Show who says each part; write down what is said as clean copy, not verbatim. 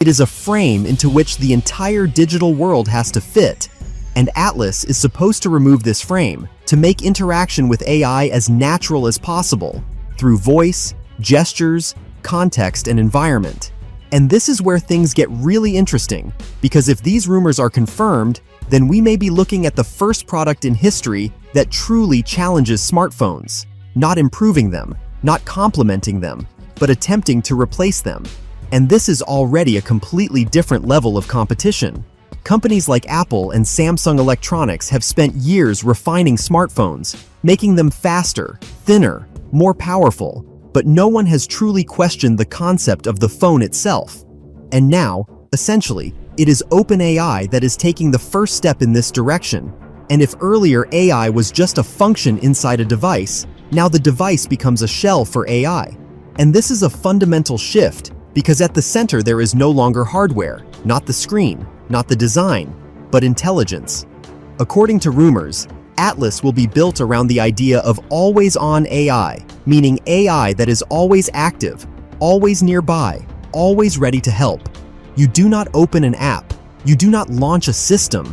Speaker 1: It is a frame into which the entire digital world has to fit, and Atlas is supposed to remove this frame to make interaction with AI as natural as possible through voice, gestures, context, and environment. And this is where things get really interesting, because if these rumors are confirmed, then we may be looking at the first product in history that truly challenges smartphones, not improving them, not complementing them, but attempting to replace them. And this is already a completely different level of competition. Companies like Apple and Samsung Electronics have spent years refining smartphones, making them faster, thinner, more powerful, but no one has truly questioned the concept of the phone itself. And now, essentially, it is OpenAI that is taking the first step in this direction. And if earlier AI was just a function inside a device, now the device becomes a shell for AI. And this is a fundamental shift, because at the center there is no longer hardware, not the screen, not the design, but intelligence. According to rumors, Atlas will be built around the idea of always-on AI, meaning AI that is always active, always nearby, always ready to help. You do not open an app, you do not launch a system,